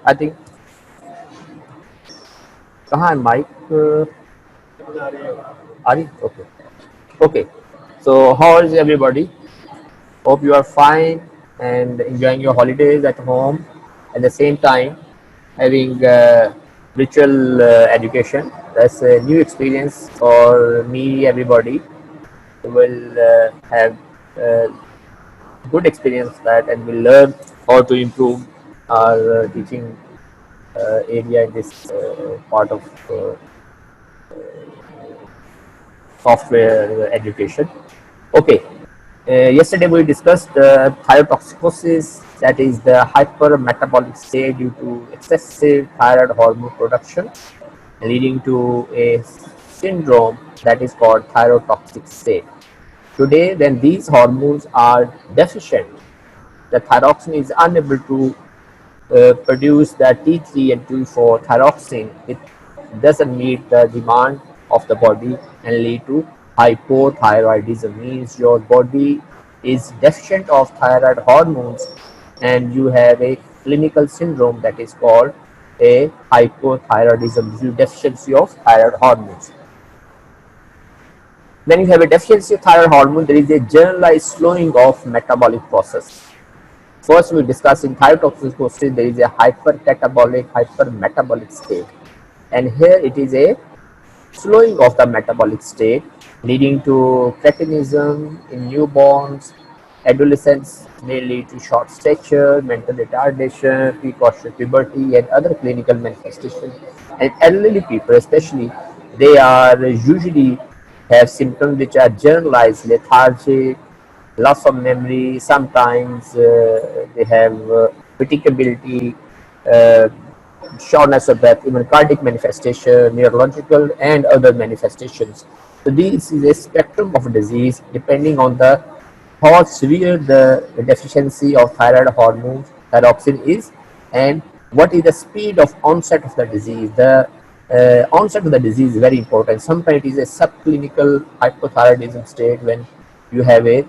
I think. कहाँ है mic? Are you? Okay. Okay. So how is everybody? Hope you are fine and enjoying your holidays at home. At the same time, having virtual education. That's a new experience for me. Everybody will have good experience of that, and will learn how to improve our teaching area in this part of software education. Okay. Yesterday we discussed thyrotoxicosis, that is the hypermetabolic state due to excessive thyroid hormone production, leading to a syndrome that is called thyrotoxic state. Today, when these hormones are deficient, the thyroxine is unable to produce the T3 and T4 thyroxine. It doesn't meet the demand of the body and lead to hypothyroidism, means your body is deficient of thyroid hormones and you have a clinical syndrome that is called a hypothyroidism, due to deficiency of thyroid hormones. When you have a deficiency of thyroid hormone, there is a generalized slowing of metabolic process. First, we discuss in thyrotoxicosis, there is a hypercatabolic, hypermetabolic state, and here it is a slowing of the metabolic state, leading to cretinism in newborns. Adolescents may lead to short stature, mental retardation, precocious puberty, and other clinical manifestations. And elderly people, especially, they are usually have symptoms which are generalized: lethargic, loss of memory. Sometimes they have fatigability, uh, shortness of breath, even cardiac manifestation, neurological and other manifestations. So this is a spectrum of disease depending on the how severe the deficiency of thyroid hormone thyroxine is, and what is the speed of onset of the disease. The onset of the disease is very important. Sometimes it is a subclinical hypothyroidism state when you have a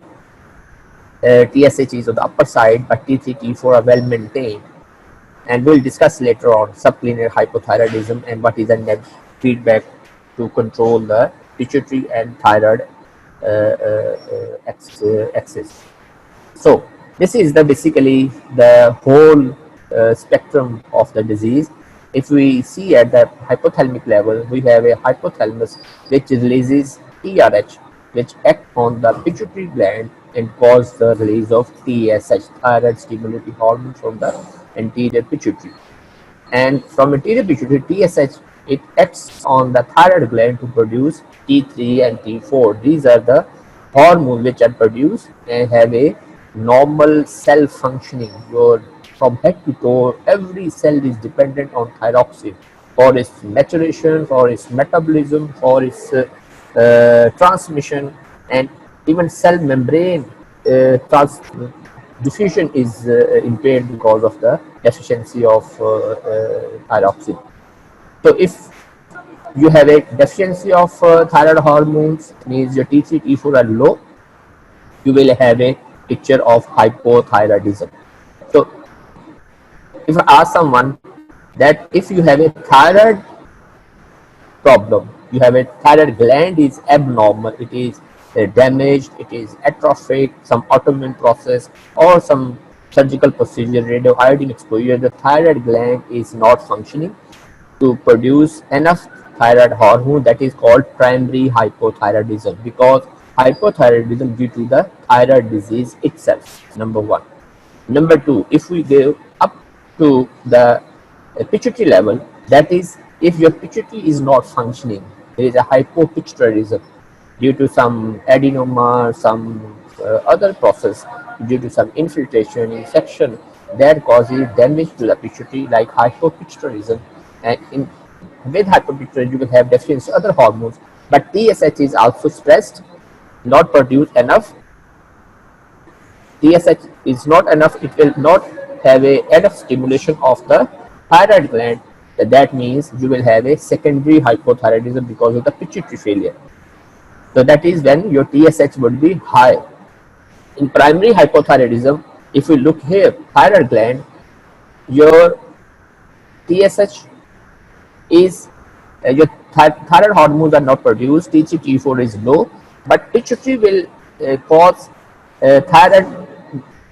TSH is on the upper side, but T3, T4 are well maintained. And we'll discuss later on subclinical hypothyroidism and what is the net feedback to control the pituitary and thyroid axis. So this is the basically the whole spectrum of the disease. If we see at the hypothalamic level, we have a hypothalamus which releases TRH, which act on the pituitary gland and cause the release of TSH, thyroid stimulating hormone, from the anterior pituitary. And from anterior pituitary, TSH, it acts on the thyroid gland to produce T3 and T4. These are the hormones which are produced and have a normal cell functioning. From head to toe, every cell is dependent on thyroxine for its maturation, for its metabolism, for its transmission, and even cell membrane diffusion is impaired because of the deficiency of thyroxine. So if you have a deficiency of thyroid hormones, means your T3, T4 are low, you will have a picture of hypothyroidism. So if I ask someone that if you have a thyroid problem, you have a thyroid gland is abnormal, it is damaged, it is atrophic, some autoimmune process or some surgical procedure, radioiodine exposure, the thyroid gland is not functioning to produce enough thyroid hormone, that is called primary hypothyroidism, because hypothyroidism due to the thyroid disease itself, number one. Number two, if we go up to the pituitary level, that is, if your pituitary is not functioning, there is a hypopituitarism due to some adenoma, some other process, due to some infiltration, infection, that causes damage to the pituitary, like hypopituitarism. And with hypopituitarism, you will have deficiency other hormones, but TSH is also stressed, not produced enough. TSH is not enough, it will not have enough stimulation of the thyroid gland. That means you will have a secondary hypothyroidism because of the pituitary failure. So that is when your TSH would be high. In primary hypothyroidism, if we look here, thyroid gland, your TSH is your thyroid hormones are not produced, T3, T4 is low, but pituitary will cause thyroid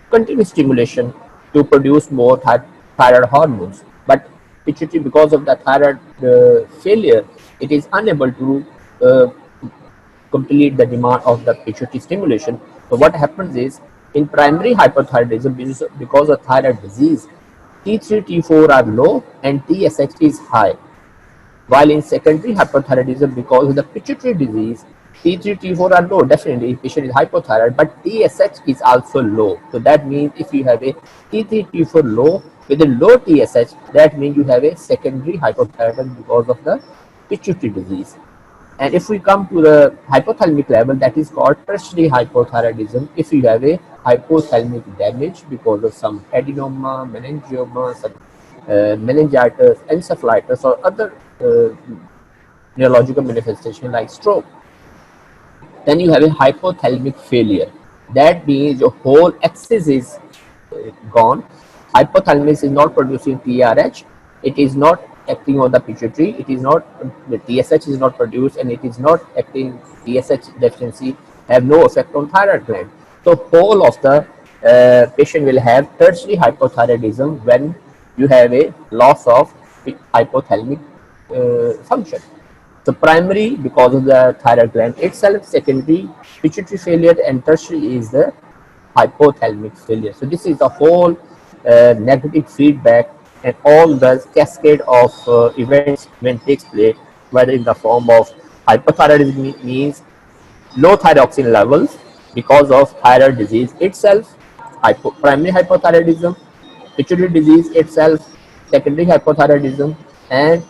continuous stimulation to produce more thyroid hormones. But pituitary, because of the thyroid failure, it is unable to uh, complete the demand of the pituitary stimulation. So what happens is, in primary hypothyroidism, because of thyroid disease, T3, T4 are low and TSH is high. While in secondary hypothyroidism, because of the pituitary disease, T3, T4 are low. Definitely, patient is hypothyroid, but TSH is also low. So that means if you have a T3, T4 low with a low TSH, that means you have a secondary hypothyroidism because of the pituitary disease. And if we come to the hypothalamic level, that is called tertiary hypothyroidism. If you have a hypothalamic damage because of some adenoma, meningioma, meningitis, encephalitis, or other neurological manifestation like stroke, then you have a hypothalamic failure. That means your whole axis is gone. Hypothalamus is not producing TRH. It is not acting on the pituitary. It is not, the TSH is not produced, and it is not acting. TSH deficiency have no effect on thyroid gland. So whole of the patient will have tertiary hypothyroidism when you have a loss of hypothalamic function. So primary because of the thyroid gland itself, secondary pituitary failure, and tertiary is the hypothalamic failure. So this is the whole negative feedback and all the cascade of events when takes place, whether in the form of hypothyroidism means low thyroxine levels because of thyroid disease itself, primary hypothyroidism, pituitary disease itself, secondary hypothyroidism, and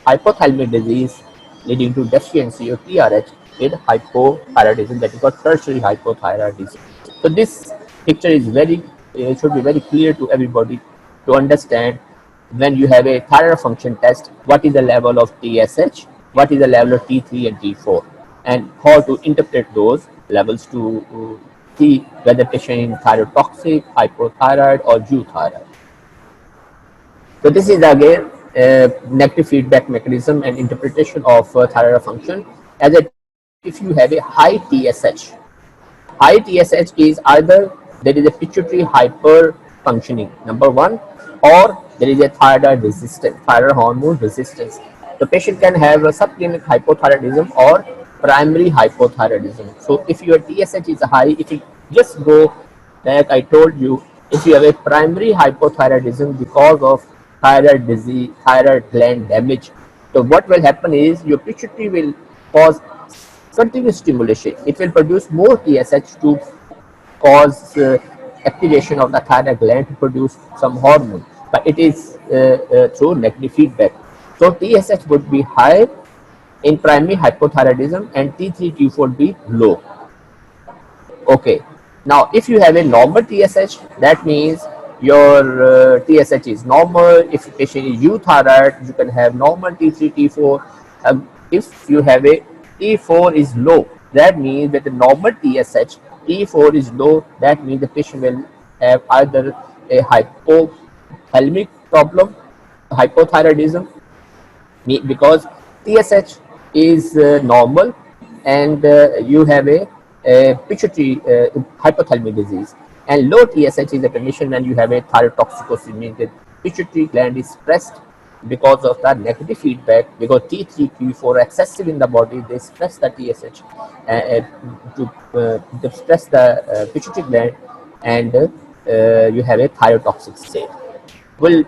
hypothalamic disease leading to deficiency of TRH with hypothyroidism, that is called tertiary hypothyroidism. So this picture is should be very clear to everybody to understand when you have a thyroid function test, what is the level of TSH, what is the level of T3 and T4, and how to interpret those levels to see whether patient is thyrotoxic, hypothyroid, or euthyroid. So this is again negative feedback mechanism and interpretation of thyroid function. As I told you, if you have a high TSH is either there is a pituitary hyper functioning, number one, or there is a thyroid resistance, thyroid hormone resistance. The patient can have a subclinic hypothyroidism or primary hypothyroidism. So if your TSH is high, if you just go like I told you, if you have a primary hypothyroidism because of thyroid disease, thyroid gland damage, so what will happen is your pituitary will cause continuous stimulation. It will produce more TSH to cause activation of the thyroid gland to produce some hormone, but it is through negative feedback. So TSH would be high in primary hypothyroidism and T3, T4 would be low. Okay. Now, if you have a normal TSH, that means your TSH is normal. If patient is euthyroid, you can have normal T3, T4. If you have a T4 is low, that means that the normal TSH, T4 is low, that means the patient will have either a hypothalamic problem, hypothyroidism, because TSH is normal and you have a pituitary hypothalamic disease, and low TSH is a condition when you have a thyrotoxicosis, means the pituitary gland is stressed because of the negative feedback, because T3, T4 are excessive in the body, they stress the TSH to stress the pituitary gland, and you have a thyrotoxic state. We'll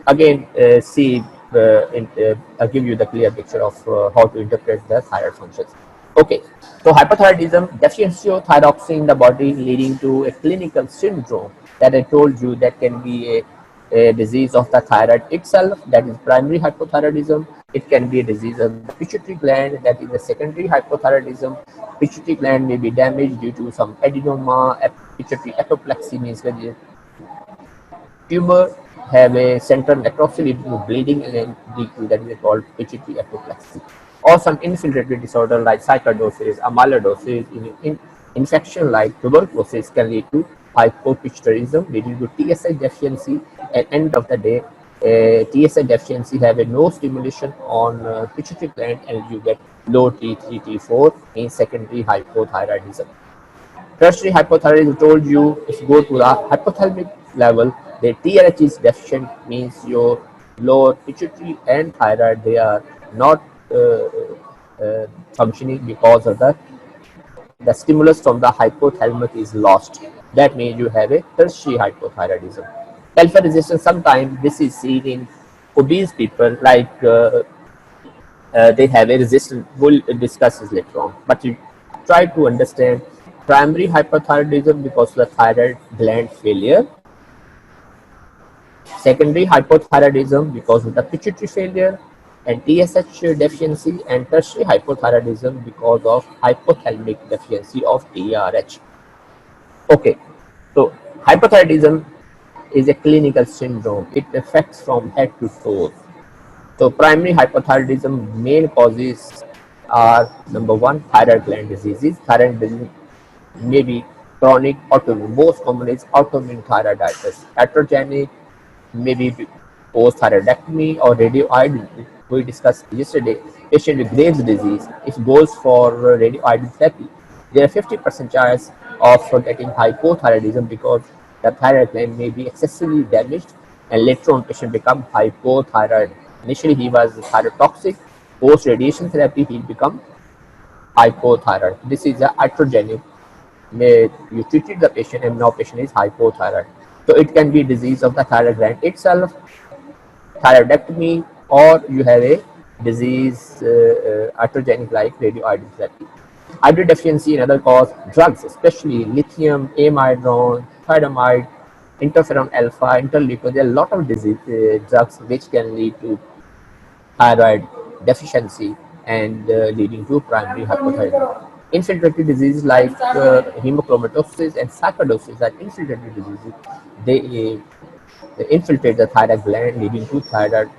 again see I'll give you the clear picture of how to interpret the thyroid functions. Okay, so hypothyroidism, deficiency of thyroxine in the body leading to a clinical syndrome that I told you, that can be a disease of the thyroid itself, that is primary hypothyroidism. It can be a disease of the pituitary gland, that is a secondary hypothyroidism. Pituitary gland may be damaged due to some adenoma, pituitary apoplexy, means tumor have a central necropsy leading to bleeding and that is called pituitary apoplexy, or some infiltratory disorder like sarcoidosis, amyloidosis, infection like tuberculosis can lead to hypopituitarism leading to TSH deficiency. At end of the day, TSH deficiency have a no stimulation on pituitary gland, and you get low T3, T4 in secondary hypothyroidism. Tertiary hypothyroidism told you if you go to the hypothalamic level, the TRH is deficient, means your lower pituitary and thyroid, they are not functioning because of the stimulus from the hypothalamus is lost. That means you have a tertiary hypothyroidism. Alpha resistance, sometimes this is seen in obese people, like they have a resistance. We'll discuss this later on. But you try to understand primary hypothyroidism because of the thyroid gland failure, secondary hypothyroidism because of the pituitary failure and TSH deficiency, and tertiary hypothyroidism because of hypothalamic deficiency of TRH. Okay, so hypothyroidism is a clinical syndrome. It affects from head to toe. So primary hypothyroidism main causes are: number one, thyroid gland diseases. Thyroid disease may be chronic, autoimmune. Most common is autoimmune thyroiditis. Heterogenic, maybe post-thyroidectomy or radioiodine. We discussed yesterday. Patient with Graves' disease, it goes for radioiodine therapy. There are 50% chance of getting hypothyroidism because the thyroid gland may be excessively damaged, and later on patient become hypothyroid. Initially he was thyrotoxic. Post radiation therapy he become hypothyroid. This is a heterogenic. You treated the patient and now patient is hypothyroid. So it can be disease of the thyroid gland itself, thyroidectomy, or you have a disease iatrogenic like radioiodine therapy. Iodine deficiency, another cause, drugs, especially lithium, amidon, thalidomide, interferon alpha, interleukin. There are a lot of disease, drugs which can lead to thyroid deficiency and leading to primary hypothyroidism. Infiltrative diseases like hemochromatosis and sarcoidosis are infiltrative diseases. They infiltrate the thyroid gland, leading to thyroid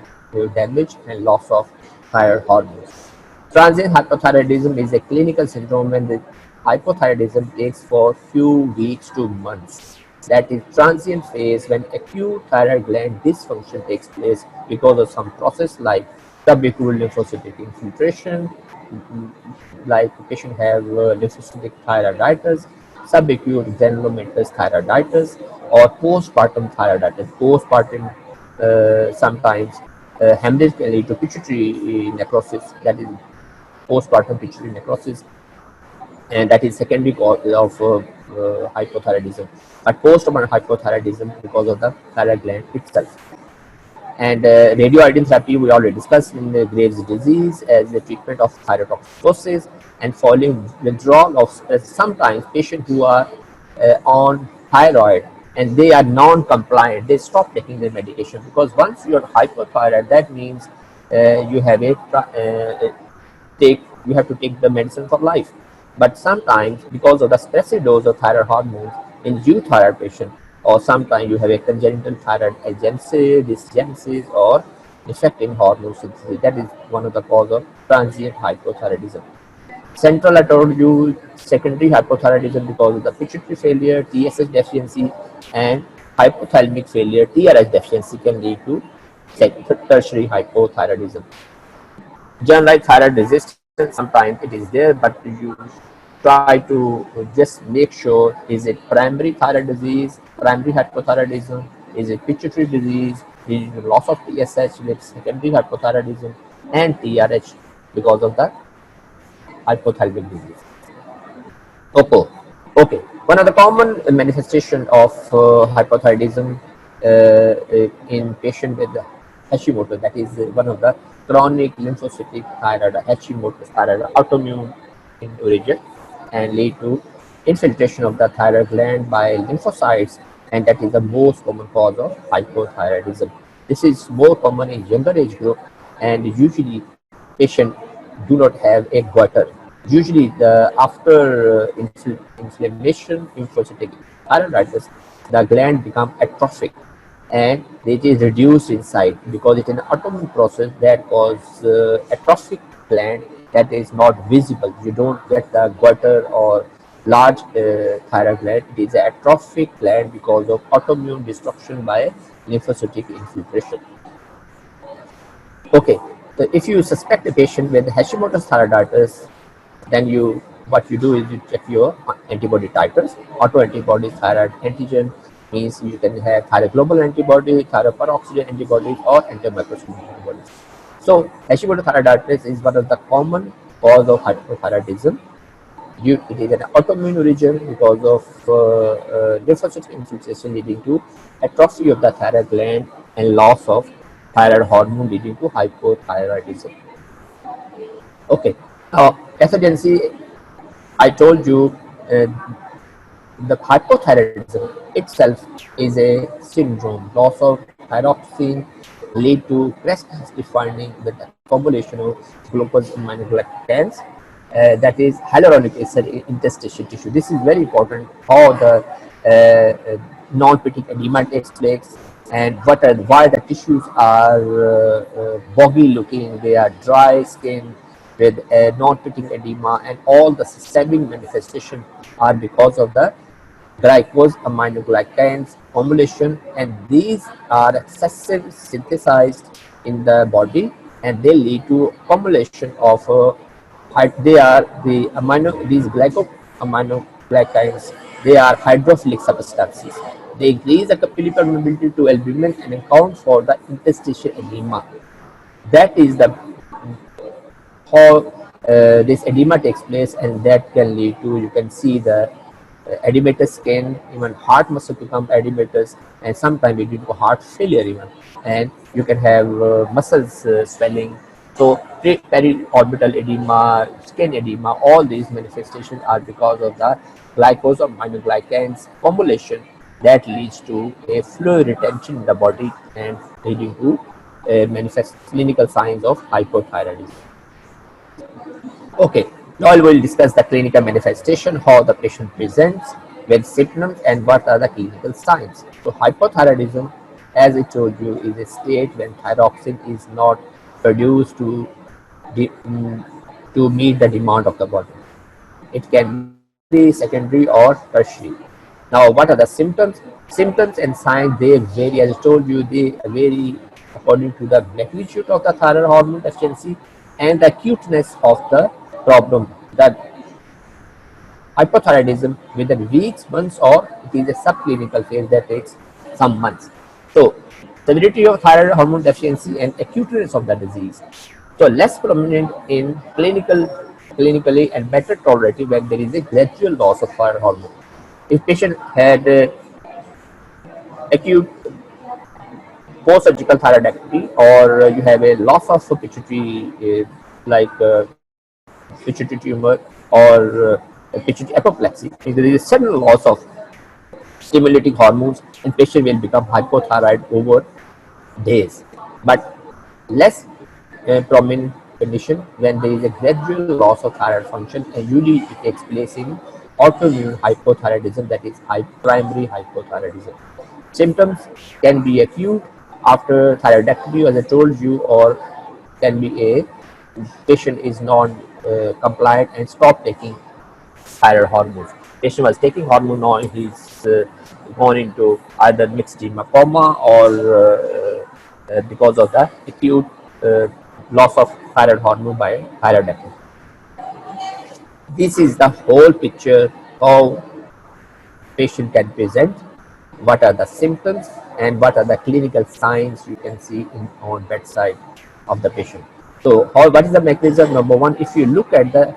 damage and loss of thyroid hormones. Transient hypothyroidism is a clinical syndrome when the hypothyroidism takes for few weeks to months. That is transient phase when acute thyroid gland dysfunction takes place because of some process like subacute lymphocytic infiltration, like patient have lymphocytic thyroiditis, subacute granulomatous thyroiditis, or postpartum thyroiditis. Postpartum sometimes hemorrhage can lead to pituitary necrosis, that is postpartum pituitary necrosis, and that is secondary cause of hypothyroidism. But postpartum hypothyroidism because of the thyroid gland itself. And radioiodine therapy we already discussed in Graves' disease as a treatment of thyrotoxicosis, and following withdrawal of sometimes patients who are on thyroid and they are non-compliant, they stop taking their medication, because once you are hypothyroid, that means you have you have to take the medicine for life. But sometimes because of the excessive dose of thyroid hormones in euthyroid patient, or sometimes you have a congenital thyroid agency, dysgenesis, or defect in hormone synthesis. That is one of the cause of transient hypothyroidism. Central, I told you, secondary hypothyroidism because of the pituitary failure, TSH deficiency, and hypothalamic failure, TRH deficiency can lead to tertiary hypothyroidism. Generalized thyroid resistance, sometimes it is there, but you try to just make sure, is it primary thyroid disease, primary hypothyroidism, is it pituitary disease, is it loss of TSH with secondary hypothyroidism, and TRH because of the hypothalamic disease. Okay. One of the common manifestation of hypothyroidism in patient with Hashimoto, that is one of the chronic lymphocytic thyroid, Hashimoto's thyroid, autoimmune in origin, and lead to infiltration of the thyroid gland by lymphocytes, and that is the most common cause of hypothyroidism. This is more common in younger age group, and usually patient do not have a goiter. Usually, after inflammation, lymphocytic thyroiditis, the gland become atrophic and it is reduced inside because it's an autoimmune process that causes atrophic gland that is not visible. You don't get the goiter or large thyroid gland. It is an atrophic gland because of autoimmune destruction by lymphocytic infiltration. Okay, so if you suspect a patient with Hashimoto's thyroiditis, then what you do is you check your antibody titers. Autoantibody thyroid antigen means you can have thyroglobal antibody, thyroperoxidase antibodies, or antimicrobial antibodies. So Hashimoto thyroiditis is one of the common cause of hypothyroidism. It is an autoimmune region because of lymphocytic infiltration leading to atrophy of the thyroid gland and loss of thyroid hormone leading to hypothyroidism. Okay, now pathogenesis, I told you the hypothyroidism itself is a syndrome. Loss of thyroxine lead to restless defining with the accumulation of glucose aminoglycans, that is hyaluronic acid in interstitial tissue. This is very important, how the non-petic edema takes place, and why the tissues are boggy looking, they are dry skin with a non-petic edema, and all the systemic manifestation are because of the glycose aminoglycans formulation, and these are excessive synthesized in the body, and they lead to accumulation of they are these glycosaminoglycans, they are hydrophilic substances. They increase the capillary permeability to albumin and account for the interstitial edema. That is the how this edema takes place, and that can lead to, you can see the edematous skin, even heart muscle become edematous, and sometimes it lead to heart failure even, and you can have muscles swelling. So periorbital edema, skin edema, all these manifestations are because of the glycosaminoglycans formulation that leads to a fluid retention in the body and leading to manifest clinical signs of hypothyroidism. Okay, now we will discuss the clinical manifestation, how the patient presents with symptoms, and what are the clinical signs. So hypothyroidism, as I told you, is a state when thyroxine is not produced to meet the demand of the body. It can be primary, secondary, or tertiary. Now, what are the symptoms? Symptoms and signs, they vary. As I told you, they vary according to the magnitude of the thyroid hormone deficiency and the acuteness of the problem. That hypothyroidism within weeks, months, or it is a subclinical phase that takes some months. So, severity of thyroid hormone deficiency and acuteness of the disease. So, less prominent in clinically and better tolerated when there is a gradual loss of thyroid hormone. If patient had acute post-surgical thyroidectomy, or you have a loss of pituitary, like pituitary tumor, or pituitary apoplexy, if there is a sudden loss of stimulating hormones, and patient will become hypothyroid over days. But less prominent condition when there is a gradual loss of thyroid function, and usually it takes place in autoimmune hypothyroidism, that is primary hypothyroidism. Symptoms can be acute after thyroidectomy, as I told you, or can be a patient is non-compliant and stop taking thyroid hormones. Patient was taking hormone, now he's gone into either Myxedema Coma, or because of the acute loss of thyroid hormone by thyroidectomy. This is the whole picture how patient can present, what are the symptoms, and what are the clinical signs you can see on bedside of the patient. So what is the mechanism? Number one, if you look at the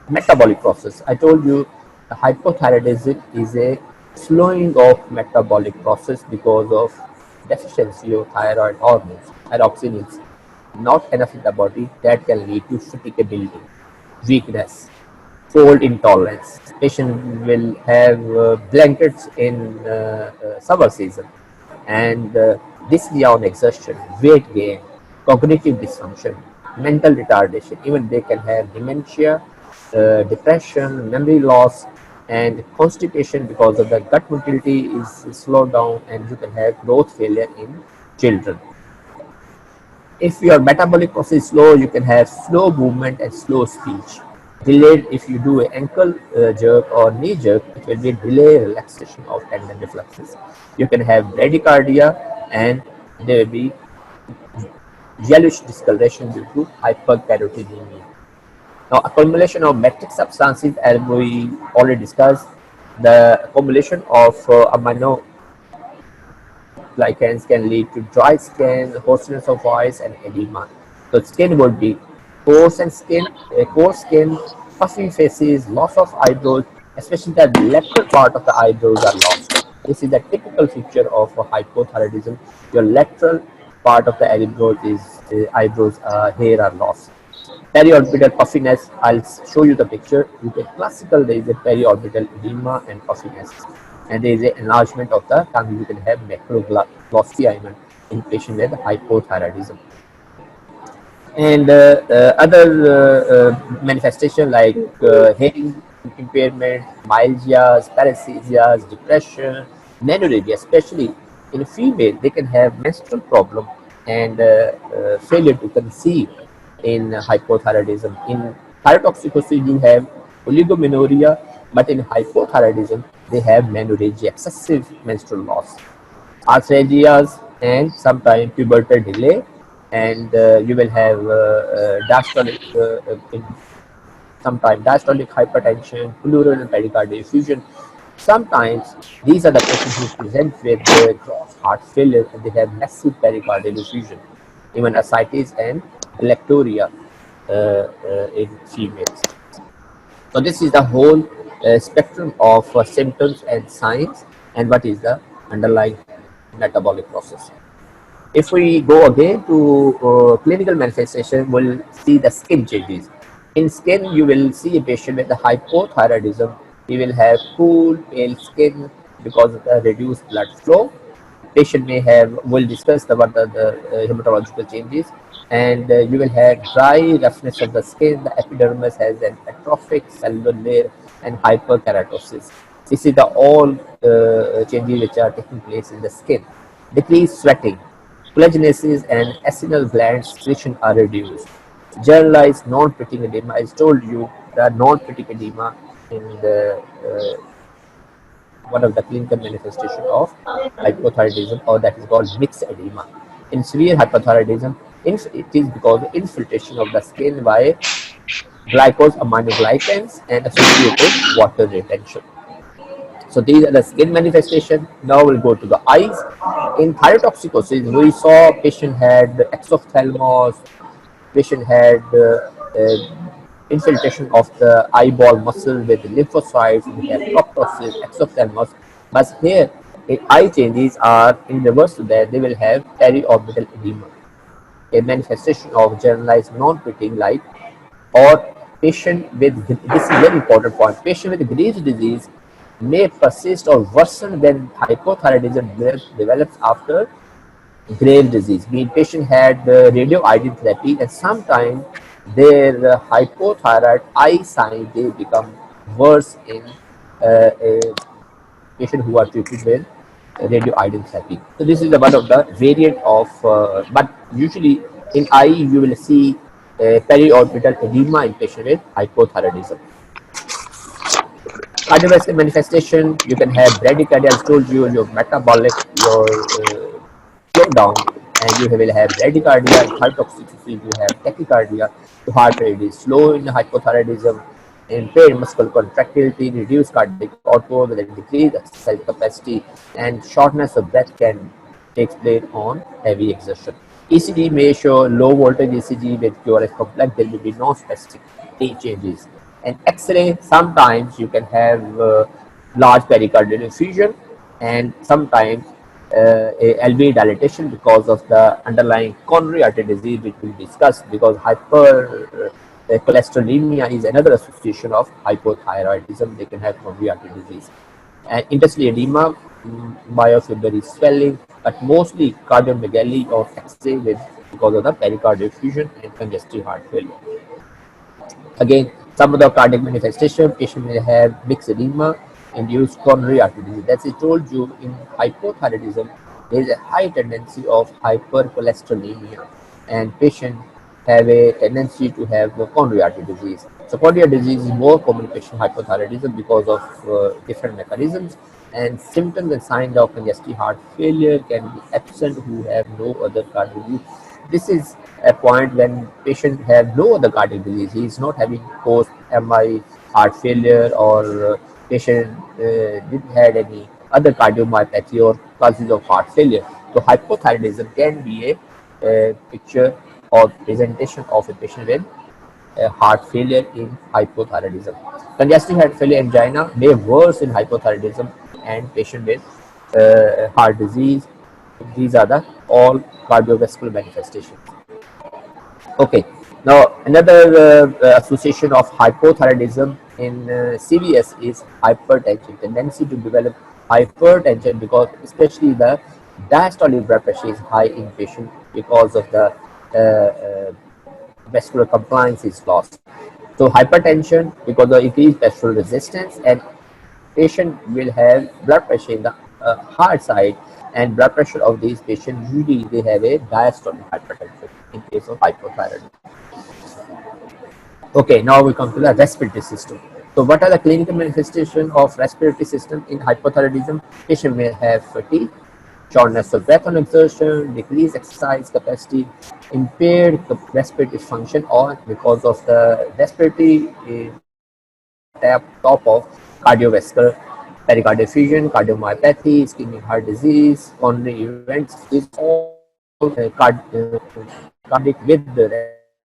metabolic process, I told you the hypothyroidism is a slowing of metabolic process because of deficiency of thyroid hormones. Thyroxine is not enough in the body, that can lead to fatigability, weakness, cold intolerance. Patient will have blankets in summer season, and dyspnea on exertion, weight gain, cognitive dysfunction, mental retardation. Even they can have dementia, depression, memory loss, and constipation because of the gut motility is slowed down, and you can have growth failure in children. If your metabolic process is slow, you can have slow movement and slow speech. Delayed, if you do an ankle jerk or knee jerk, it will be delayed relaxation of tendon reflexes. You can have bradycardia, and there will be yellowish discoloration due to hyperkeratinemia. Now, accumulation of metric substances, as we already discussed, the accumulation of amino glycans can lead to dry skin, hoarseness of voice, and edema. So, skin would be coarse skin, puffy faces, loss of eyebrows, especially the lateral part of the eyebrows are lost. This is a typical feature of hypothyroidism. Your lateral part of the eyebrows hair are lost. Periorbital puffiness, I'll show you the picture. You get classical, there is a periorbital edema and puffiness. And there is an enlargement of the tongue. You can have macroglossia in patients with hypothyroidism. And other manifestation like hearing impairment, myalgias, paresthesias, depression, menorrhagia, especially in female, they can have menstrual problem and failure to conceive in hypothyroidism. In thyrotoxicosis, you have oligomenorrhea, but in hypothyroidism, they have menorrhagia, excessive menstrual loss, arthralgias, and sometimes pubertal delay, and you will have sometimes diastolic hypertension, pleural and pericardial effusion. Sometimes these are the patients who present with gross heart failure and they have massive pericardial effusion, even ascites and galactorrhea in females. So this is the whole spectrum of symptoms and signs, and what is the underlying metabolic process. If we go again to clinical manifestation, we'll see the skin changes. In skin, you will see a patient with the hypothyroidism. He will have cool, pale skin because of the reduced blood flow. Patient may have, we'll discuss about the hematological changes, and you will have dry roughness of the skin. The epidermis has an atrophic cellular layer and hyperkeratosis. This is the all changes which are taking place in the skin. Decreased sweating, collagenesis and acidic gland secretion are reduced. Generalized non-pitting edema, I told you the non-pitting edema in the one of the clinical manifestation of hypothyroidism, or that is called mixed edema. In severe hypothyroidism, it is because of infiltration of the skin by glycose aminoglycans and associated water retention. So these are the skin manifestation. Now we'll go to the eyes. In thyrotoxicosis, we saw patient had exophthalmos, patient had infiltration of the eyeball muscle with lymphocytes, we have proptosis, exophthalmos. But here, eye changes are in reverse to that. They will have periorbital edema, a manifestation of generalized non-pitting light, or patient with, this is very important point, patient with Graves' disease may persist or worsen when hypothyroidism develops after Graves' disease. Mean patient had radioiodine therapy, and sometimes their hypothyroid eye sign they become worse in a patient who are treated with radioiodine therapy. So this is one of the variant of, but usually in eye you will see periorbital edema in patient with hypothyroidism. Cardiovascular manifestation, you can have bradycardia, as told you, your metabolic, your slow down, and you will have bradycardia. In thyrotoxicity, you have tachycardia. The heart rate is slow in hypothyroidism, impaired muscle contractility, reduced cardiac output with a decreased exercise capacity, and shortness of breath can take place on heavy exertion. ECG may show low voltage ECG with QRS complex. There will be no specific changes. And X-ray, sometimes you can have large pericardial effusion, and sometimes a LV dilatation because of the underlying coronary artery disease, which we discussed, because hypercholesterolemia is another association of hypothyroidism. They can have coronary artery disease. And interstitial edema, biofibrillar swelling, but mostly cardiomegaly or X-ray because of the pericardial effusion and congestive heart failure. Again, some of the cardiac manifestation, patient may have myxedema induced coronary artery disease. As I told you, in hypothyroidism, there is a high tendency of hypercholesterolemia, and patient have a tendency to have coronary artery disease. So coronary artery disease is more common in patient hypothyroidism because of different mechanisms, and symptoms and signs of congestive heart failure can be absent who have no other cardiology This is a point when patient have no other cardiac disease. He is not having post MI heart failure, or patient didn't had any other cardiomyopathy or causes of heart failure. So hypothyroidism can be a picture or presentation of a patient with heart failure in hypothyroidism. Congestive heart failure angina may worsen in hypothyroidism and patient with heart disease. These are the all cardiovascular manifestations. Okay, now another association of hypothyroidism in CVS is hypertension, tendency to develop hypertension because especially the diastolic blood pressure is high in patient because of the vascular compliance is lost. So hypertension because of increased vascular resistance, and patient will have blood pressure in the heart side, and blood pressure of these patients usually they have a diastolic hypertension in case of hypothyroidism. Okay, now we come to the respiratory system. So what are the clinical manifestations of respiratory system in hypothyroidism? Patient may have fatigue, shortness of breath on exertion, decreased exercise capacity, impaired respiratory function, or because of the respiratory top of cardiovascular, pericardial effusion, cardiomyopathy, ischemic heart disease, coronary events, is all cardiac with the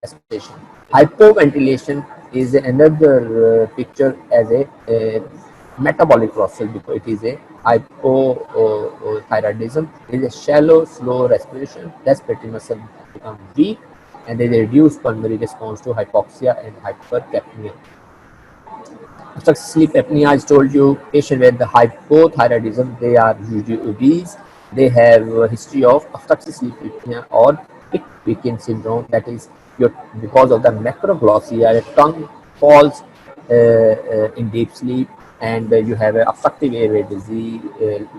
respiration. Hypoventilation is another picture as a metabolic process because it is a hypothyroidism. It is a shallow, slow respiration. Respiratory muscle become weak, and there is a reduced pulmonary response to hypoxia and hypercapnia. Obstructive sleep apnea, I told you, patient with the hypothyroidism, they are usually obese. They have a history of obstructive sleep apnea or Pickwick syndrome. That is because of the macroglossia, the tongue falls in deep sleep, and you have an obstructive airway disease,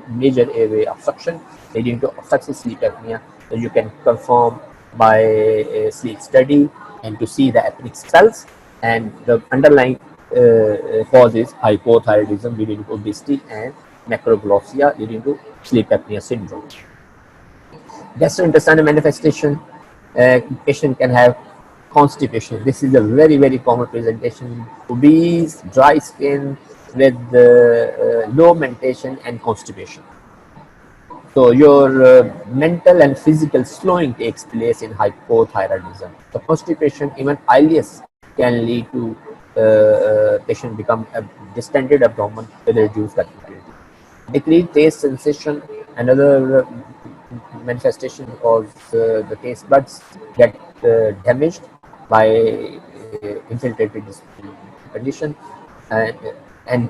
major airway obstruction leading to obstructive sleep apnea. So you can confirm by a sleep study and to see the apneic cells, and the underlying cause is hypothyroidism leading to obesity, and macroglossia leading to sleep apnea syndrome. Gastrointestinal manifestation, patient can have constipation. This is a very common presentation. Obese, dry skin with low mentation and constipation. So your mental and physical slowing takes place in hypothyroidism. So constipation, even ileus, can lead to patient become a distended abdomen with reduced gut motility. Decreased taste sensation, another manifestation because the taste buds get damaged by infiltrated condition, and,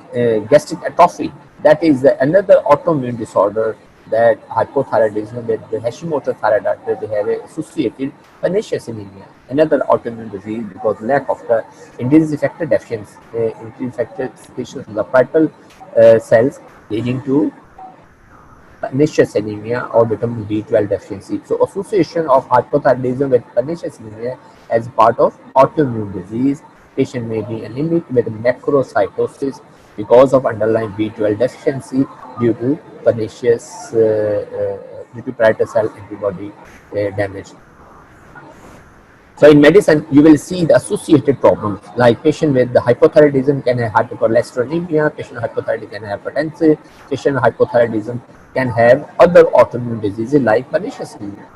gastric atrophy. That is another autoimmune disorder that hypothyroidism with the Hashimoto thyroiditis, they have associated pernicious anemia, another autoimmune disease because lack of the intrinsic factor deficiency, intrinsic factor secretion of the parietal cells leading to pernicious anemia or vitamin B12 deficiency. So association of hypothyroidism with pernicious anemia as part of autoimmune disease. Patient may be anemic with macrocytosis because of underlying B12 deficiency due to pernicious due to parietal cell antibody damage. So in medicine, you will see the associated problems like patient with the hypothyroidism can have hypercholesterolemia, patient with hypothyroidism can have hypertension, patient with hypothyroidism can have other autoimmune diseases like pernicious anemia.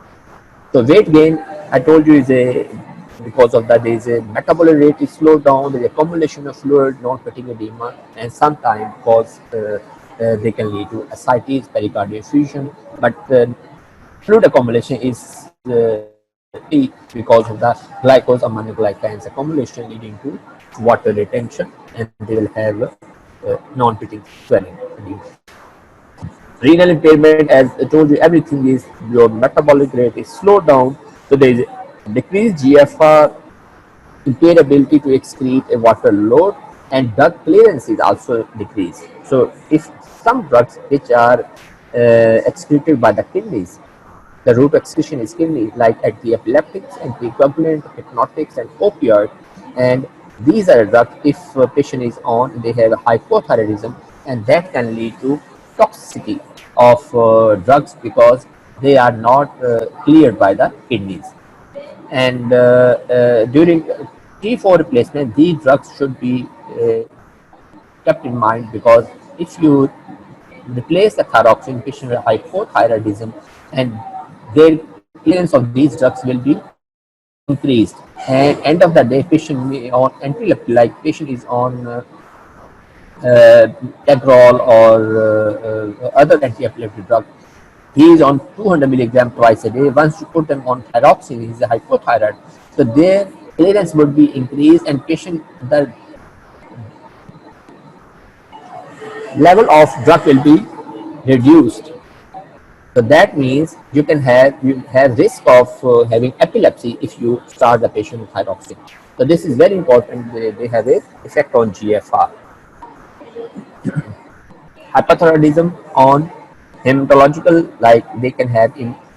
So weight gain, I told you, is a because of that there is a metabolic rate is slowed down, there is accumulation of fluid, non-fatigue edema, and sometimes cause they can lead to ascites, pericardial effusion, but fluid accumulation is because of the glycosaminoglycans accumulation leading to water retention, and they will have non-pitting swelling. Renal impairment, as I told you, everything is your metabolic rate is slowed down, so there is decreased GFR, impaired ability to excrete a water load, and drug clearance is also decreased. So if some drugs which are excreted by the kidneys, the route of excretion is kidney, like anti-epileptics, anticoagulant, hypnotics, and opioid. And these are drugs, if a patient is on, they have hypothyroidism, and that can lead to toxicity of drugs because they are not cleared by the kidneys. And during T4 replacement, these drugs should be kept in mind, because if you replace the thyroxine patient with hypothyroidism, and their clearance of these drugs will be increased, and end of the day patient may on like patient is on Tegrol or other anti-epileptic drug. He is on 200 milligram twice a day. Once you put them on thyroxine, he is a hypothyroid, so their clearance would be increased, and patient, the level of drug will be reduced. So that means you have risk of having epilepsy if you start the patient with thyroxine. So this is very important. They have a effect on GFR. Hyperthyroidism on hematological, like they can have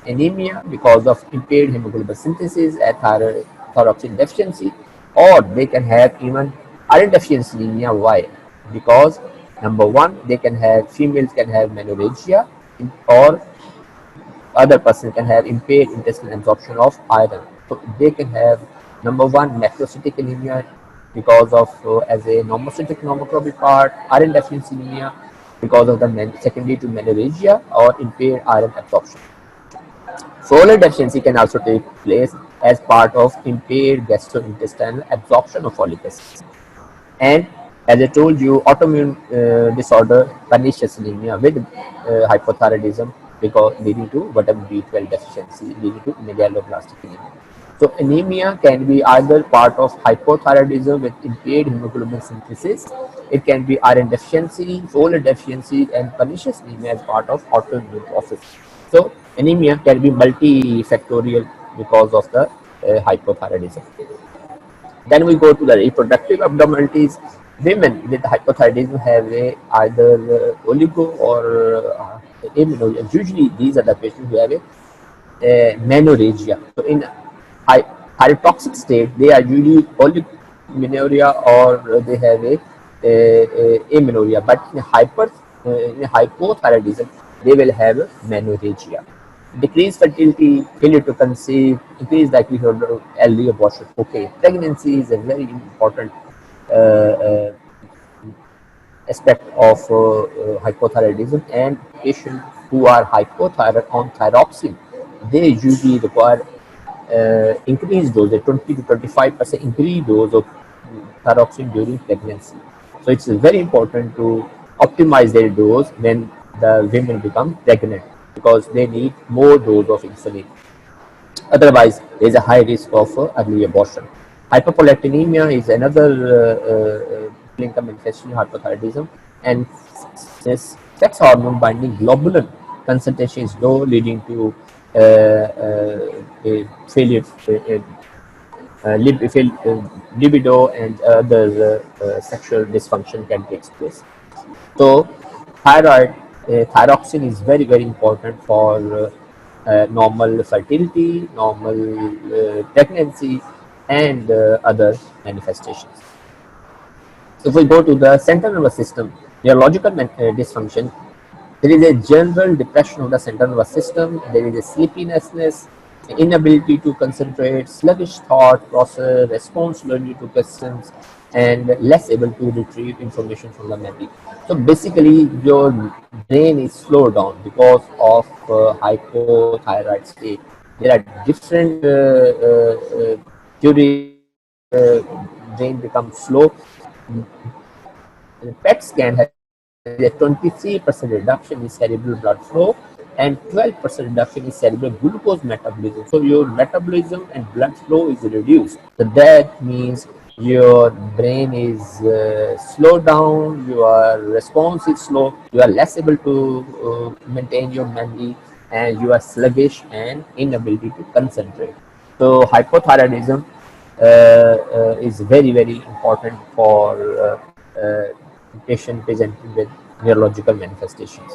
anemia because of impaired hemoglobin synthesis at thyroxine deficiency, or they can have even iron deficiency anemia. Why? Because number one, they can have, females can have menorrhagia, or other person can have impaired intestinal absorption of iron. So they can have number one, macrocytic anemia because of as a normocytic normotrophic part, iron deficiency anemia because of the secondary to menorrhagia or impaired iron absorption. Folate deficiency can also take place as part of impaired gastrointestinal absorption of folic acid. And as I told you, autoimmune disorder, pernicious anemia with hypothyroidism, because leading to vitamin B12 deficiency, leading to megaloblastic anemia. So anemia can be either part of hypothyroidism with impaired hemoglobin synthesis. It can be iron deficiency, folate deficiency, and pernicious anemia as part of autoimmune process. So anemia can be multifactorial because of the hypothyroidism. Then we go to the reproductive abnormalities. Women with hypothyroidism have either oligo or amenorrhea. Usually, these are the patients who have a menorrhagia. So, in thyrotoxic state, they are usually oligomenorrhea or they have a amenorrhea. But in hypothyroidism, they will have menorrhagia. Decreased fertility, failure to conceive, increased likelihood of early abortion. Okay, pregnancy is a very important uh, uh, aspect of hypothyroidism, and patients who are hypothyroid on thyroxine, they usually require increased dose, a 20 to 25% increased dose of thyroxine during pregnancy. So it's very important to optimize their dose when the women become pregnant, because they need more dose of insulin. Otherwise, there is a high risk of early abortion. Hyperprolactinemia is another clinical manifestation of hypothyroidism, and this sex hormone binding globulin concentration is low, leading to a failure, libido, and other sexual dysfunction can take place. So, thyroxine is very, very important for normal fertility, normal pregnancy, and other manifestations. If we go to the central nervous system, neurological dysfunction, there is a general depression of the central nervous system. There is a sleepiness, inability to concentrate, sluggish thought process, response slowly to questions, and less able to retrieve information from the memory. So basically, your brain is slowed down because of hypothyroid state. There are different theories brain becomes slow. The PET scan has a 23% reduction in cerebral blood flow and 12% reduction in cerebral glucose metabolism. So your metabolism and blood flow is reduced. So that means your brain is slowed down, your response is slow, you are less able to maintain your memory, and you are sluggish and inability to concentrate. So hypothyroidism is very, very important for patient presenting with neurological manifestations.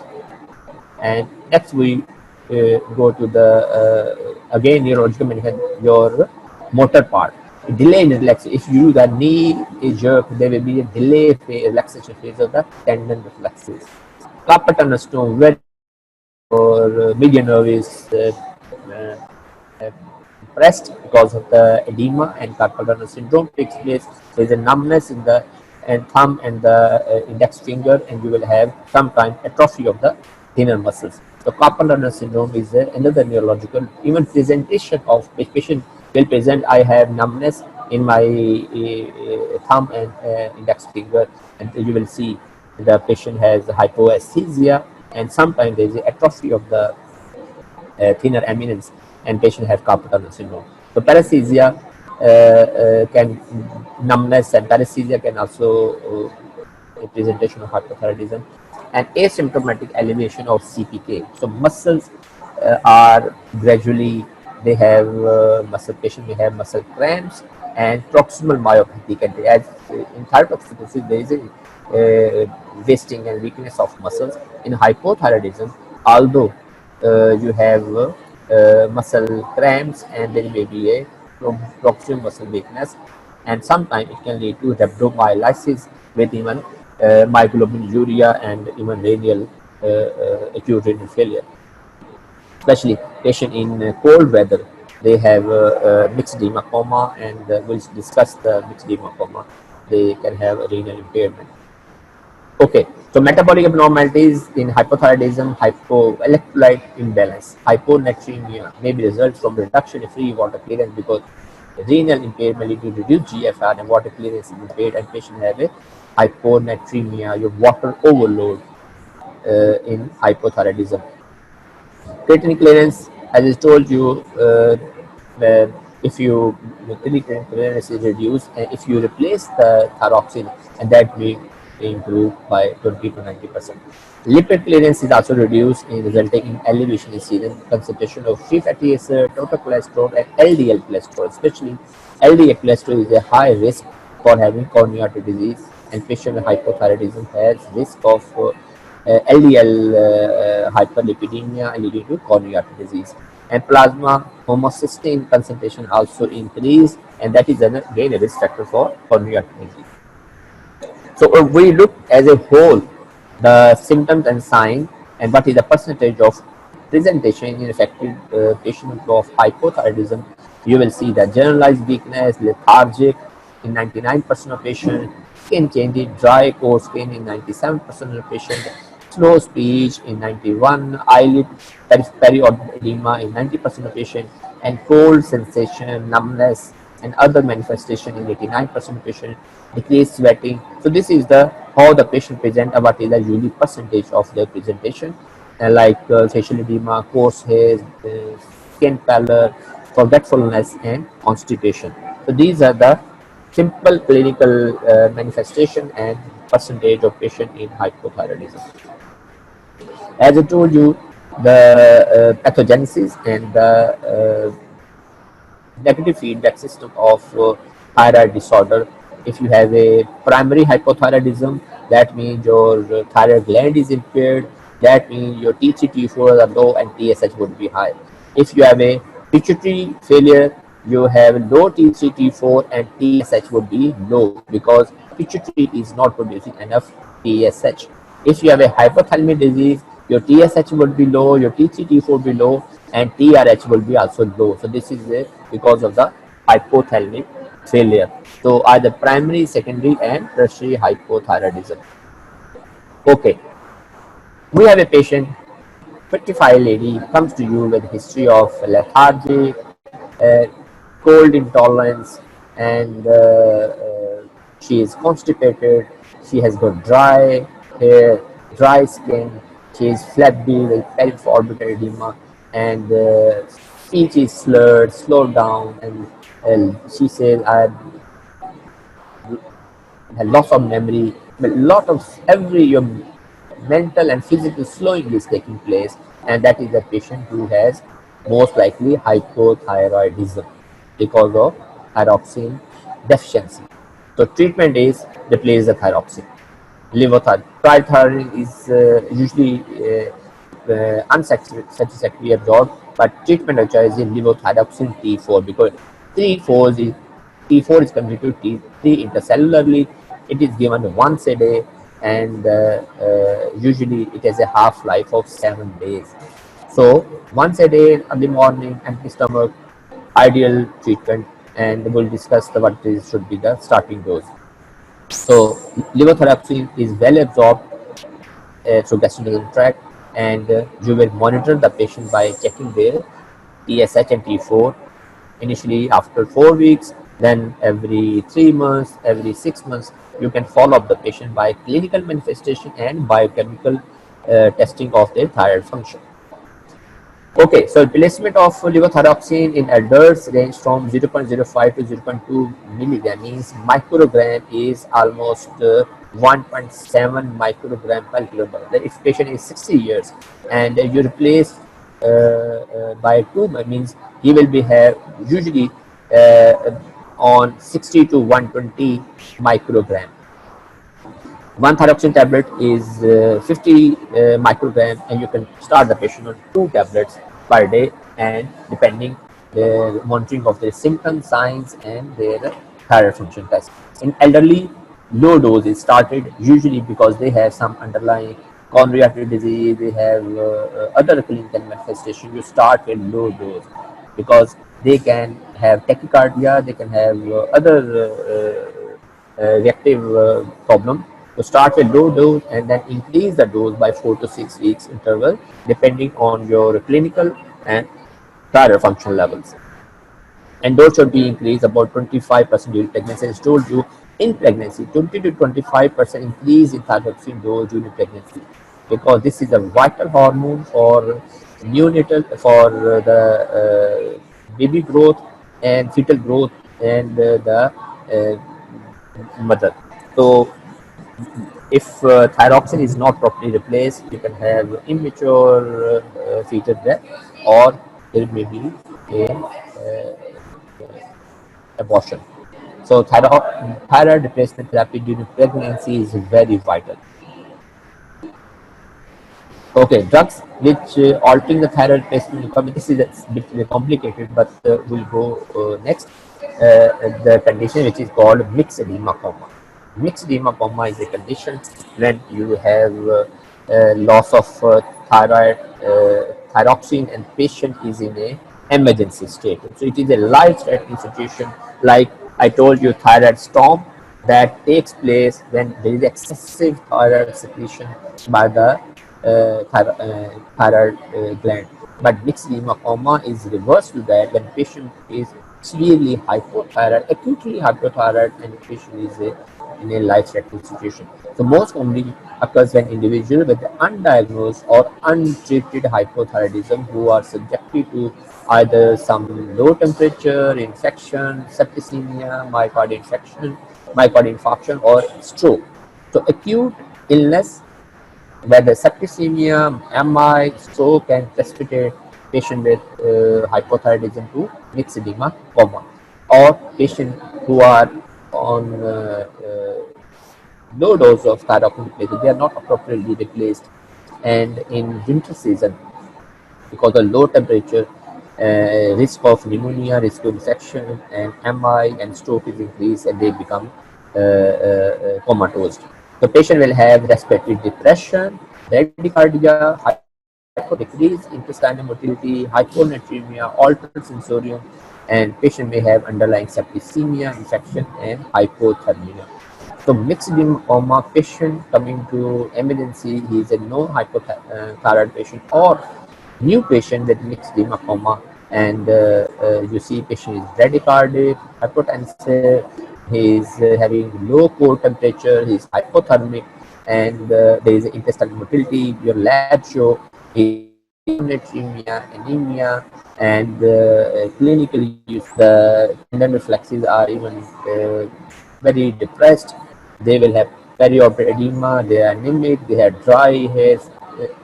And next we go to the again neurological manifestation, your motor part. Delay in relaxation. If you do the knee jerk, there will be a delay relaxation phase of the tendon reflexes. Carpal tunnel stone, very or median nerve is uh, pressed because of the edema, and carpal tunnel syndrome takes place. There is a numbness in the thumb and the index finger, and you will have sometimes atrophy of the thinner muscles. So carpal tunnel syndrome is another neurological. Even presentation of the patient will present. I have numbness in my thumb and index finger, and you will see the patient has hypoesthesia, and sometimes there is atrophy of the thinner eminence, and patient have carpal tunnel syndrome. So paresthesia can numbness, and paresthesia can also representation of hypothyroidism, and asymptomatic elevation of CPK. So muscles are gradually, they have muscle patient may have muscle cramps and proximal myopathy. And as in thyrotoxicosis, there is a wasting and weakness of muscles. In hypothyroidism, although you have muscle cramps and there may be a proximal muscle weakness, and sometimes it can lead to rhabdomyolysis with even myoglobinuria and even renal acute renal failure. Especially patient in cold weather, they have Myxedema Coma, and we'll discuss the Myxedema Coma. They can have a renal impairment. Okay, so metabolic abnormalities in hypothyroidism, hypoelectrolyte imbalance, hyponatremia may be result from reduction in free water clearance, because renal impairment lead to reduced GFR and water clearance is impaired, and patient have a hyponatremia, your water overload in hypothyroidism. Creatinine clearance, as I told you, if you creatinine clearance is reduced, and if you replace the thyroxine, and that may improve by 20 to 90%. Lipid clearance is also reduced, resulting in elevation in serum concentration of free fatty acid, total cholesterol, and LDL cholesterol. Especially LDL cholesterol is a high risk for having coronary artery disease, and patient with hypothyroidism has risk of LDL hyperlipidemia leading to coronary artery disease. And plasma homocysteine concentration also increase, and that is again a risk factor for coronary artery disease. So if we look as a whole, the symptoms and signs, and what is the percentage of presentation in affected patient of hypothyroidism, you will see that generalized weakness, lethargic in 99% of patients, skin changes, dry coarse skin in 97% of patients, slow speech in 91, eyelid periodema in 90% of patients, and cold sensation, numbness, and other manifestation in 89% of patients, decreased sweating. So this is the how the patient present, what is the unique percentage of their presentation, like facial edema, coarse hairs, skin pallor, forgetfulness, and constipation. So these are the simple clinical manifestation and percentage of patient in hypothyroidism. As I told you, the pathogenesis and the negative feedback system of thyroid disorder. If you have a primary hypothyroidism, that means your thyroid gland is impaired. That means your T3, T4 are low and TSH would be high. If you have a pituitary failure, you have low T3, T4 and TSH would be low, because pituitary is not producing enough TSH. If you have a hypothalamic disease, your TSH would be low, your T3, T4 will be low, and TRH will be also low. So this is because of the hypothalamic failure. So either primary, secondary, and tertiary hypothyroidism. Okay, we have a patient, 55 lady, comes to you with a history of lethargy, uh, cold intolerance, and she is constipated. She has got dry hair, dry skin. She is flabby with periorbital edema, and speech is slurred, slowed down, and she says, I had loss of memory, but lot of every your mental and physical slowing is taking place, and that is a patient who has most likely hypothyroidism because of thyroxine deficiency. So treatment is replace the thyroxine. Levothyroxine is usually unsatisfactorily absorbed, but treatment of choice is levothyroxine T4, because T4 is converted to T3 intercellularly. It is given once a day, and usually it has a half-life of 7 days. So once a day, early morning, empty stomach, ideal treatment, and we'll discuss what is should be the starting dose. So levothyroxine is well absorbed through gastrointestinal tract, and you will monitor the patient by checking their TSH and T4 initially after 4 weeks, then every 3 months, every 6 months. You can follow up the patient by clinical manifestation and biochemical testing of their thyroid function. Okay, so replacement of levothyroxine in adults range from 0.05 to 0.2 milligram, means microgram is almost 1.7 microgram per kilogram. If patient is 60 years and you replace by 2, means he will be have usually on 60 to 120 microgram. One thyroxine tablet is 50 microgram, and you can start the patient on 2 tablets per day, and depending the monitoring of their symptoms, signs, and their thyroid function test. In elderly, low dose is started usually because they have some underlying coronary artery disease, they have other clinical manifestation. You start with low dose because they can have tachycardia, they can have other reactive problem. So start with low dose and then increase the dose by 4 to 6 weeks interval depending on your clinical and thyroid function levels. And dose should be increased about 25% during pregnancy. As told you, in pregnancy, 20 to 25% increase in thyroxine dose during pregnancy, because this is a vital hormone for neonatal, for the baby growth and fetal growth and the mother. So if thyroxine is not properly replaced, you can have immature fetal death, or there may be a abortion. So thyroid replacement therapy during pregnancy is very vital. Okay, drugs which altering the thyroid replacement requirement. This is a bit complicated, but we'll go next. The condition which is called myxedema coma. Myxedema coma is a condition when you have loss of thyroid, thyroxine, and patient is in a emergency state. So it is a life-threatening situation. Like I told you, thyroid storm that takes place when there is excessive thyroid secretion by the thyroid gland. But myxedema coma is reversed to that when patient is severely hypothyroid, acutely hypothyroid, and the patient is in a life-threatening situation. So most commonly occurs when individuals with undiagnosed or untreated hypothyroidism who are subjected to either some low temperature, infection, septicemia, myocardial infarction, or stroke. So acute illness, whether septicemia, MI, stroke, can precipitate patient with hypothyroidism to myxedema coma, or patient who are on low dose of thyroxine replacement, they are not appropriately replaced, and in winter season, because of low temperature, risk of pneumonia, risk of infection, and MI and stroke is increased, and they become comatose. The patient will have respiratory depression, bradycardia, decreased intestinal motility, hyponatremia, altered sensorium, and patient may have underlying septicemia, infection, and hypothermia. So myxedema coma patient coming to emergency, he is a no hypothyroid patient or new patient with myxedema coma, and you see patient is bradycardic, hypotensive, he is having low core temperature, he is hypothermic, and there is intestinal motility. Your lab show is hyponatremia, anemia, and clinically the tendon reflexes are even very depressed. They will have periorbital edema, they are anemic, they have dry hairs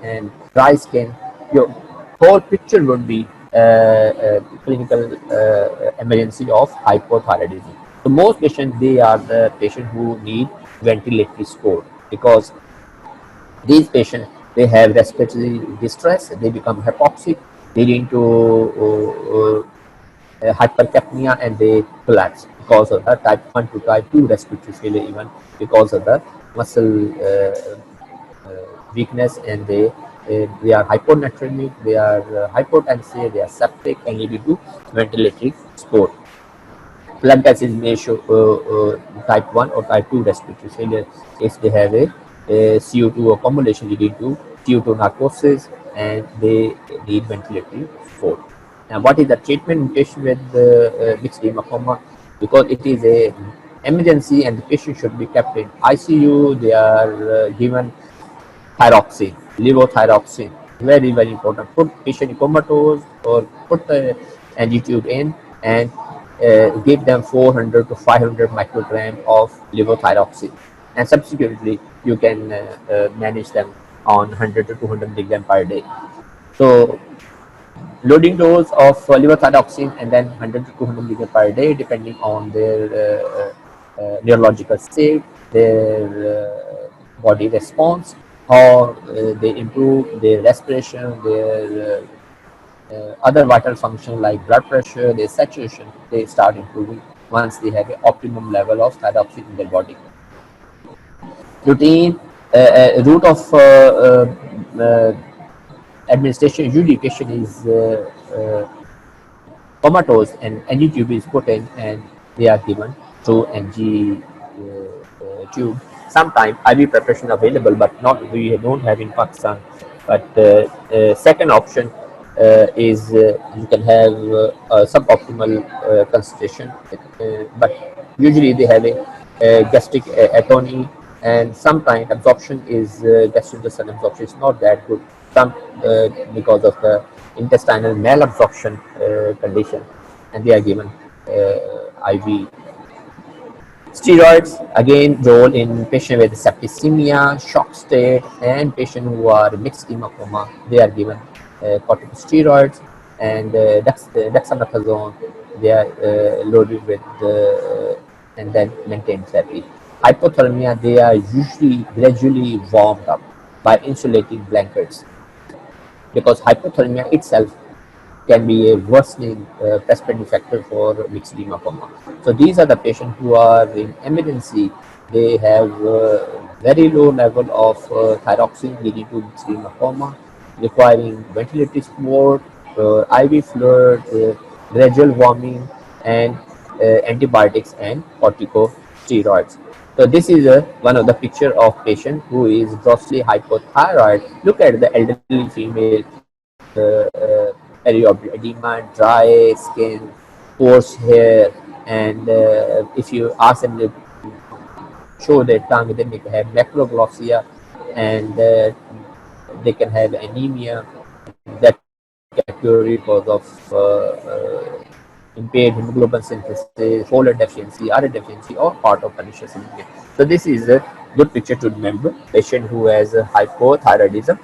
and dry skin. Your whole picture would be clinical emergency of hypothyroidism. So most patients, they are the patients who need ventilatory support, because these patients, they have respiratory distress, they become hypoxic, leading to hypercapnia, and they collapse because of the type 1 to type 2 respiratory failure, even because of the muscle weakness, and they are hyponatremic, they are hypotensive, they are septic, and leading to ventilatory support. Blood gases may show type 1 or type 2 respiratory failure if they have a CO2 accumulation leading to CO2 narcosis, and they need ventilatory support. Now, what is the treatment in patient with Myxedema Coma? Because it is a emergency and the patient should be kept in ICU, they are given thyroxine, levothyroxine, very very important. Put patient in comatose or put the NG tube in and give them 400 to 500 microgram of levothyroxine, and subsequently you can manage them on 100 to 200 milligram per day. So loading dose of levothyroxine and then 100 to 200 milligram per day depending on their neurological state, their body response, how they improve their respiration, their other vital function like blood pressure, their saturation, they start improving once they have an optimum level of thyroxine in their body. Route of administration, usually patient is comatose and NG tube is put in and they are given through NG tube. Sometimes IV preparation available, but not we don't have in Pakistan. But second option is you can have suboptimal concentration, but usually they have a gastric atony, and sometimes absorption is gastrointestinal absorption is not that good. Some because of the intestinal malabsorption condition, and they are given IV. Steroids again role in patient with septicemia, shock state, and patient who are Myxedema Coma. They are given corticosteroids and dexamethasone. They are loaded with and then maintained therapy. Hypothermia, they are usually gradually warmed up by insulating blankets, because hypothermia itself can be a worsening precipitating factor for Myxedema Coma. So these are the patients who are in emergency. They have very low level of thyroxine leading to Myxedema Coma, requiring ventilatory support, IV fluid, gradual warming, and antibiotics and corticosteroids. So this is one of the picture of patient who is grossly hypothyroid. Look at the elderly female with edema, dry skin, coarse hair, and if you ask them to show their tongue, they may have macroglossia, and they can have anemia that can occur because of impaired hemoglobin synthesis, folate deficiency, iron deficiency, or part of pernicious anemia. So this is a good picture to remember. Patient who has hypothyroidism,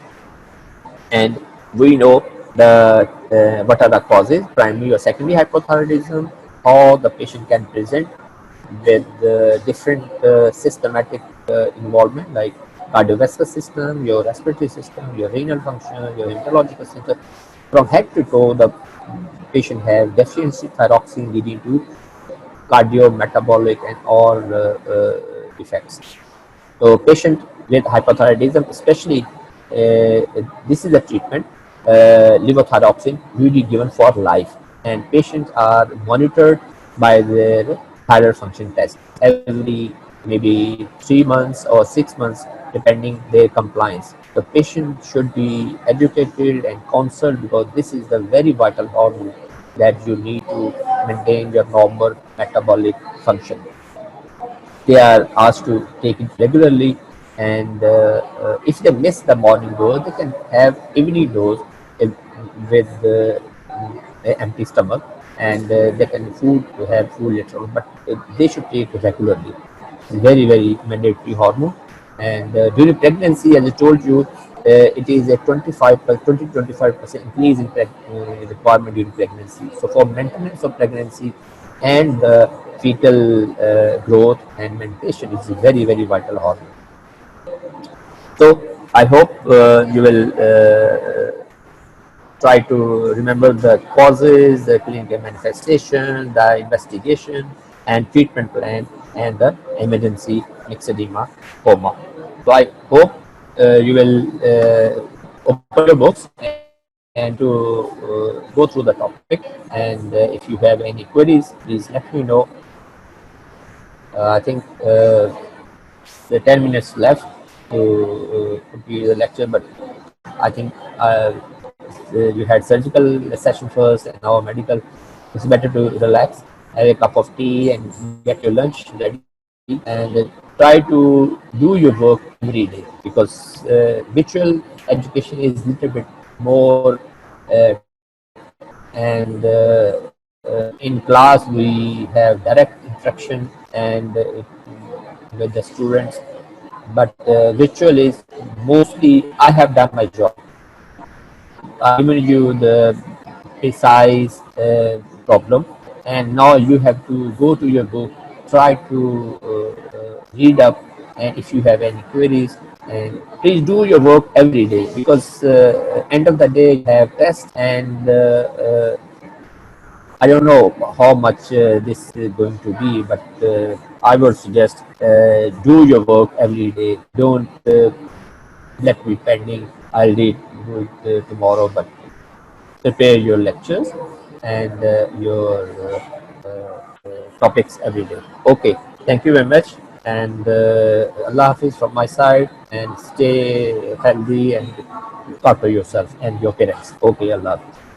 and we know the what are the causes, primary or secondary hypothyroidism, how the patient can present with different systematic involvement like cardiovascular system, your respiratory system, your renal function, your neurological system. From head to toe, the patient have deficiency thyroxine leading to cardiometabolic and all effects. So patient with hypothyroidism, especially this is a treatment, levothyroxine usually given for life, and patients are monitored by their thyroid function test every maybe 3 months or 6 months depending their compliance. The patient should be educated and counseled, because this is the very vital hormone that you need to maintain your normal metabolic function. They are asked to take it regularly, and if they miss the morning dose, they can have evening dose if, with empty stomach, and they can have food later on, but they should take it regularly. It's very very mandatory hormone. And during pregnancy, as I told you, it is a 20 to 25% increase in requirement during pregnancy. So for maintenance of pregnancy and fetal growth and mentation, is a very very vital hormone. So I hope you will try to remember the causes, the clinical manifestation, the investigation, and treatment plan, and the emergency Myxedema Coma. So I hope you will open your books and to go through the topic. And if you have any queries, please let me know. I think the 10 minutes left to complete the lecture, but I think you had surgical session first and now medical. It's better to relax, have a cup of tea and get your lunch ready, and try to do your work every day, because virtual education is a little bit more and in class we have direct interaction and with the students, but virtual is mostly I have done my job. I've given you the precise problem, and now you have to go to your book, try to read up, and if you have any queries, and please do your work every day, because end of the day you have tests, and I don't know how much this is going to be, but I would suggest do your work every day. Don't let me pending. I'll do it tomorrow, but prepare your lectures and your topics every day. Okay, thank you very much, and Allah Hafiz from my side, and stay healthy and look after yourself and your parents. Okay, Allah Hafiz.